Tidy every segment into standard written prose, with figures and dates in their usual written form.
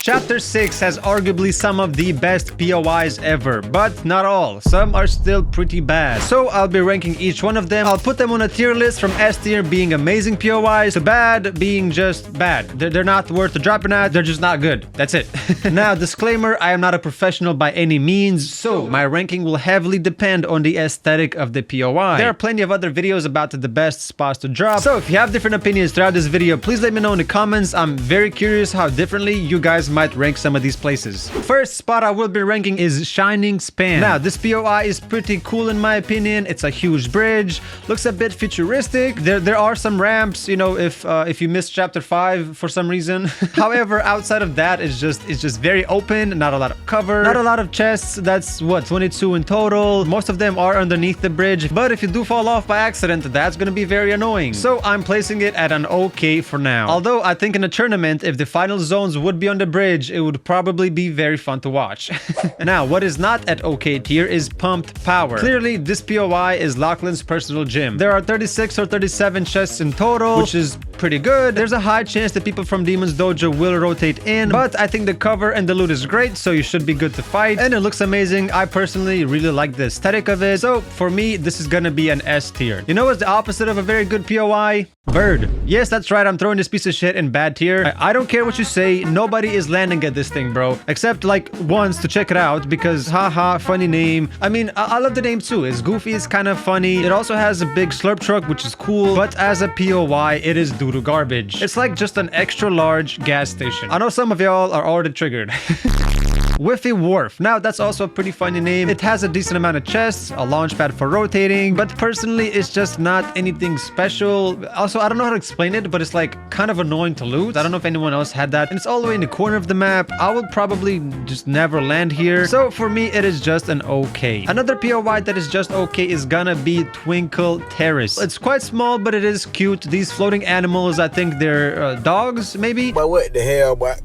Chapter 6 has arguably some of the best POIs ever, but not all. Some are still pretty bad. So I'll be ranking each one of them. I'll put them on a tier list from S tier being amazing POIs to bad being just bad. They're not worth dropping at, they're just not good. That's it. Now, disclaimer, I am not a professional by any means, so my ranking will heavily depend on the aesthetic of the POI. There are plenty of other videos about the best spots to drop, so if you have different opinions throughout this video, please let me know in the comments. I'm very curious how differently you guys might rank some of these places. First spot I will be ranking is Shining Span. Now, this POI is pretty cool in my opinion. It's a huge bridge, looks a bit futuristic. There are some ramps, you know, if you missed chapter 5 for some reason. However, outside of that, it's just very open, not a lot of cover, not a lot of chests. That's what, 22 in total. Most of them are underneath the bridge, but if you do fall off by accident, that's gonna be very annoying. So I'm placing it at an okay for now. Although I think in a tournament, if the final zones would be on the bridge, it would probably be very fun to watch. Now, what is not at okay tier is Pumped Power. Clearly, this POI is Lachlan's personal gym. There are 36 or 37 chests in total, which is pretty good. There's a high chance that people from Demon's Dojo will rotate in, but I think the cover and the loot is great, so you should be good to fight, and it looks amazing. I personally really like the aesthetic of it, so for me, this is gonna be an S tier. You know what's the opposite of a very good POI? Bird. Yes, that's right, I'm throwing this piece of shit in bad tier. I don't care what you say, nobody is landing at this thing, bro. Except like once to check it out, because haha, funny name. I mean, I love the name too. It's goofy, it's kind of funny. It also has a big slurp truck, which is cool, but as a POI, it is doo-doo garbage. It's like just an extra large gas station. I know some of y'all are already triggered. Whiffy Wharf. Now, that's also a pretty funny name. It has a decent amount of chests, a launch pad for rotating, but personally, it's just not anything special. Also, I don't know how to explain it, but it's like kind of annoying to loot. I don't know if anyone else had that. And it's all the way in the corner of the map. I would probably just never land here. So for me, it is just an okay. Another POI that is just okay is gonna be Twinkle Terrace. It's quite small, but it is cute. These floating animals, I think they're dogs, maybe? But what the hell, boy?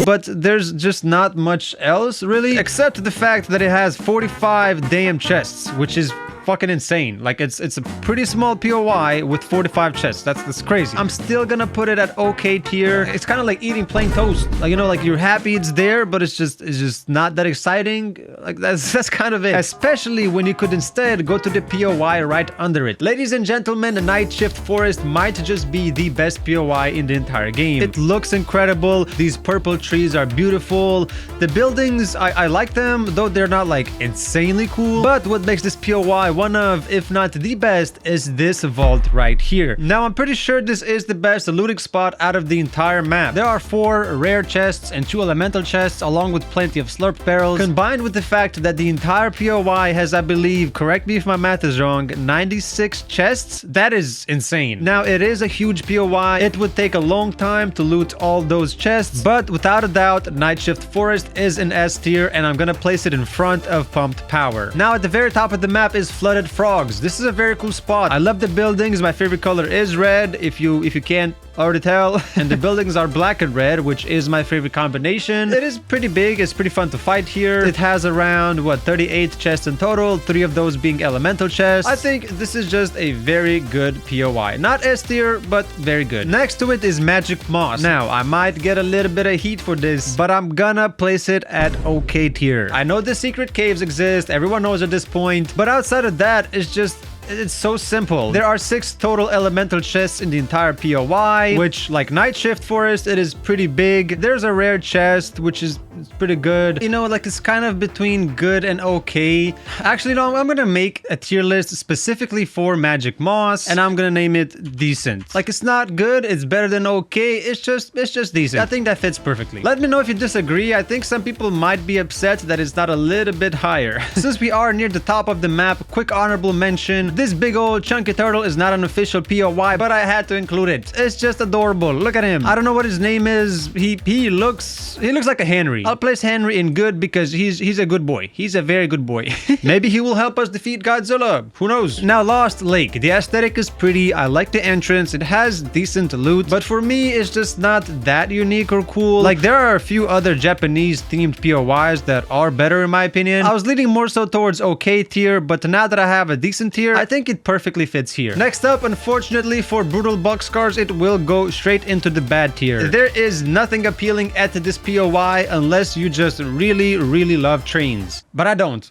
But there's just not much else really, except the fact that it has 45 damn chests, which is fucking insane. Like it's a pretty small POI with 45 chests. That's crazy. I'm still gonna put it at okay tier. It's kind of like eating plain toast. Like, you know, like you're happy it's there, but it's just not that exciting. Like that's kind of it. Especially when you could instead go to the POI right under it. Ladies and gentlemen, the Night Shift Forest might just be the best POI in the entire game. It looks incredible. These purple trees are beautiful. The buildings, I like them, though they're not like insanely cool. But what makes this POI one of, if not the best, is this vault right here. Now, I'm pretty sure this is the best looting spot out of the entire map. There are 4 rare chests and 2 elemental chests, along with plenty of slurp barrels, combined with the fact that the entire POI has, I believe, correct me if my math is wrong, 96 chests. That is insane. Now, it is a huge POI. It would take a long time to loot all those chests, but without a doubt, Night Shift Forest is an S tier, and I'm gonna place it in front of Pumped Power. Now, at the very top of the map is Flooded Frogs. This is a very cool spot. I love the buildings. My favorite color is red, if you can't already tell. And the buildings are black and red, which is my favorite combination. It is pretty big. It's pretty fun to fight here. It has around, what, 38 chests in total, 3 of those being elemental chests. I think this is just a very good POI. Not S tier, but very good. Next to it is Magic Moss. Now, I might get a little bit of heat for this, but I'm gonna place it at okay tier. I know the secret caves exist. Everyone knows at this point, but outside of that, it's so simple. There are 6 total elemental chests in the entire POI, which, like Night Shift Forest, it is pretty big. There's a rare chest, which is pretty good. You know, like it's kind of between good and okay. Actually, no, I'm gonna make a tier list specifically for Magic Moss, and I'm gonna name it decent. Like, it's not good, it's better than okay, it's just decent. I think that fits perfectly. Let me know if you disagree. I think some people might be upset that it's not a little bit higher. Since we are near the top of the map, quick honorable mention. This big old chunky turtle is not an official POI, but I had to include it. It's just adorable. Look at him. I don't know what his name is. He looks like a Henry. I'll place Henry in good because he's a good boy. He's a very good boy. Maybe he will help us defeat Godzilla. Who knows? Now, Lost Lake. The aesthetic is pretty. I like the entrance. It has decent loot, but for me, it's just not that unique or cool. Like, there are a few other Japanese themed POIs that are better in my opinion. I was leaning more so towards okay tier, but now that I have a decent tier, I think it perfectly fits here. Next up, unfortunately for brutal boxcars, it will go straight into the bad tier. There is nothing appealing at this POI unless you just really love trains. But I don't.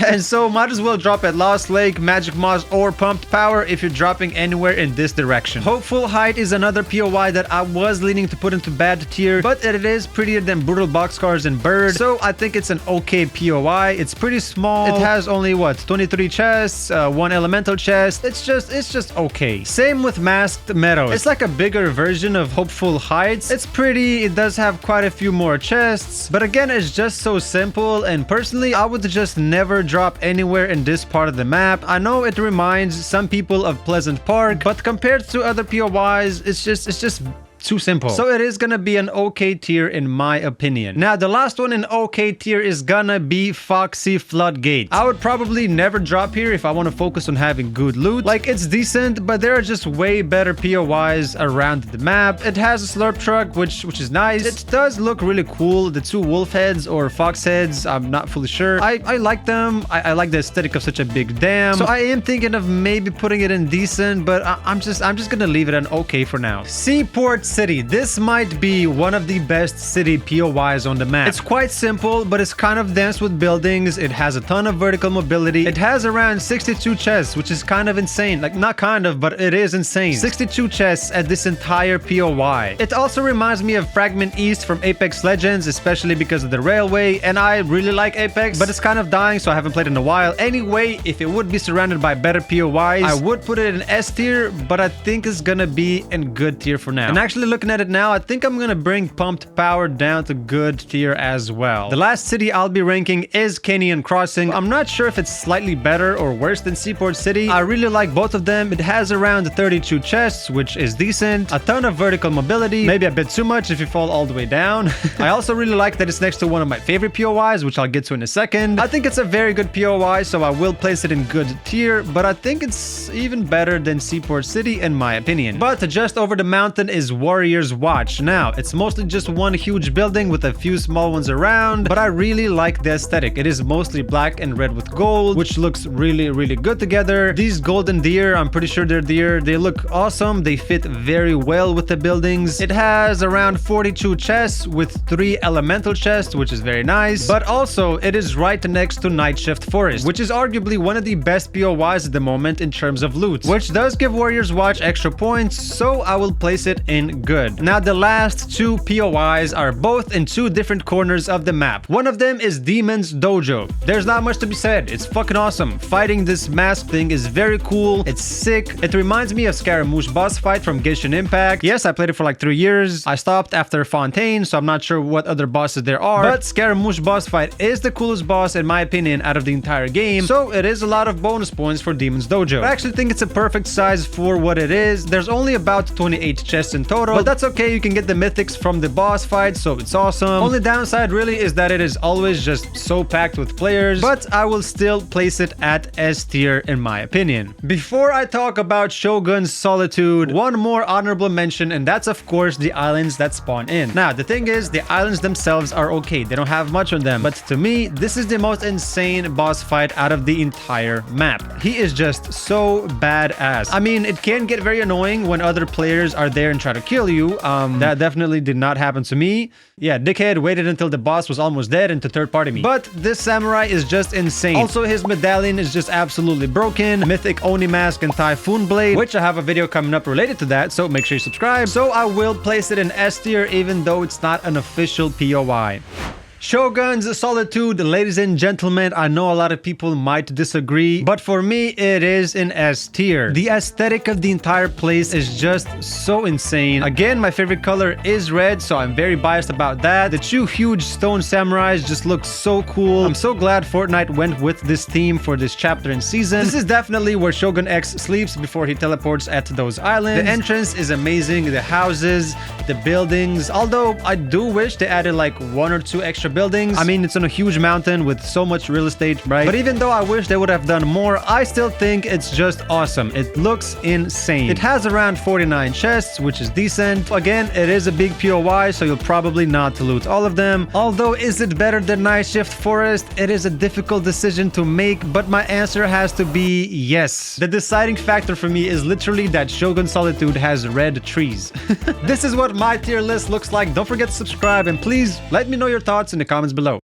And so might as well drop at Lost Lake, Magic Moss, or Pumped Power if you're dropping anywhere in this direction. Hopeful Height is another POI that I was leaning to put into bad tier, but it is prettier than brutal boxcars and Bird, so I think it's an okay POI. It's pretty small. It has only what, 23 chests, 1 elemental chest. It's just okay. Same with Masked Meadows. It's like a bigger version of Hopeful Heights. It's pretty. It does have quite a few more chests, but again, it's just so simple, and personally I would just never drop anywhere in this part of the map. I know it reminds some people of Pleasant Park, but compared to other POIs, it's just too simple. So it is gonna be an okay tier in my opinion. Now the last one in okay tier is gonna be Foxy Floodgate. I would probably never drop here if I want to focus on having good loot. Like, it's decent, but there are just way better POIs around the map. It has a slurp truck, which is nice. It does look really cool. The 2 wolf heads or fox heads, I'm not fully sure. I like them. I like the aesthetic of such a big dam. So I am thinking of maybe putting it in decent, but I'm just gonna leave it an okay for now. Seaport City. This might be one of the best city POIs on the map. It's quite simple, but it's kind of dense with buildings. It has a ton of vertical mobility. It has around 62 chests, which is kind of insane. Like, not kind of, but it is insane. 62 chests at this entire POI. It also reminds me of Fragment East from Apex Legends, especially because of the railway, and I really like Apex, but it's kind of dying, so I haven't played in a while. Anyway, if it would be surrounded by better POIs, I would put it in S tier, but I think it's gonna be in good tier for now. And actually looking at it now, I think I'm gonna bring Pumped Power down to good tier as well. The last city I'll be ranking is Canyon Crossing. I'm not sure if it's slightly better or worse than Seaport City. I really like both of them. It has around 32 chests, which is decent. A ton of vertical mobility, maybe a bit too much if you fall all the way down. I also really like that it's next to one of my favorite POIs, which I'll get to in a second. I think it's a very good POI, so I will place it in good tier, but I think it's even better than Seaport City in my opinion. But just over the mountain is Warriors Watch. Now, it's mostly just one huge building with a few small ones around, but I really like the aesthetic. It is mostly black and red with gold, which looks really good together. These golden deer, I'm pretty sure they're deer. They look awesome. They fit very well with the buildings. It has around 42 chests with 3 elemental chests, which is very nice. But also, it is right next to Night Shift Forest, which is arguably one of the best POIs at the moment in terms of loot, which does give Warriors Watch extra points, so I will place it in good. Now, the last 2 POIs are both in 2 different corners of the map. One of them is Demon's Dojo. There's not much to be said. It's fucking awesome. Fighting this mask thing is very cool. It's sick. It reminds me of Scaramouche boss fight from Genshin Impact. Yes, I played it for like 3 years. I stopped after Fontaine, so I'm not sure what other bosses there are. But Scaramouche boss fight is the coolest boss in my opinion out of the entire game, so it is a lot of bonus points for Demon's Dojo. I actually think it's a perfect size for what it is. There's only about 28 chests in total, but that's okay. You can get the mythics from the boss fight, so it's awesome. Only downside really is that it is always just so packed with players, but I will still place it at S tier in my opinion. Before I talk about Shogun's Solitude, one more honorable mention, and that's of course the islands that spawn in. Now, the thing is, the islands themselves are okay. They don't have much on them, but to me, this is the most insane boss fight out of the entire map. He is just so badass. I mean, it can get very annoying when other players are there and try to kill you. That definitely did not happen to me. Yeah, dickhead waited until the boss was almost dead and to third party me. But this samurai is just insane. Also, his medallion is just absolutely broken. Mythic Oni mask and Typhoon blade, which I have a video coming up related to that, so make sure you subscribe. So I will place it in S tier even though it's not an official POI. Shogun's Solitude, ladies and gentlemen, I know a lot of people might disagree, but for me, it is in S tier. The aesthetic of the entire place is just so insane. Again, my favorite color is red, so I'm very biased about that. The 2 huge stone samurais just look so cool. I'm so glad Fortnite went with this theme for this chapter and season. This is definitely where Shogun X sleeps before he teleports at those islands. The entrance is amazing, the houses, the buildings, although I do wish they added like 1 or 2 extra buildings. I mean, it's on a huge mountain with so much real estate, right? But even though I wish they would have done more, I still think it's just awesome. It looks insane. It has around 49 chests, which is decent. Again, it is a big POI, so you'll probably not loot all of them. Although, is it better than Night Shift Forest? It is a difficult decision to make, but my answer has to be yes. The deciding factor for me is literally that Shogun Solitude has red trees. This is what my tier list looks like. Don't forget to subscribe, and please let me know your thoughts in the comments below.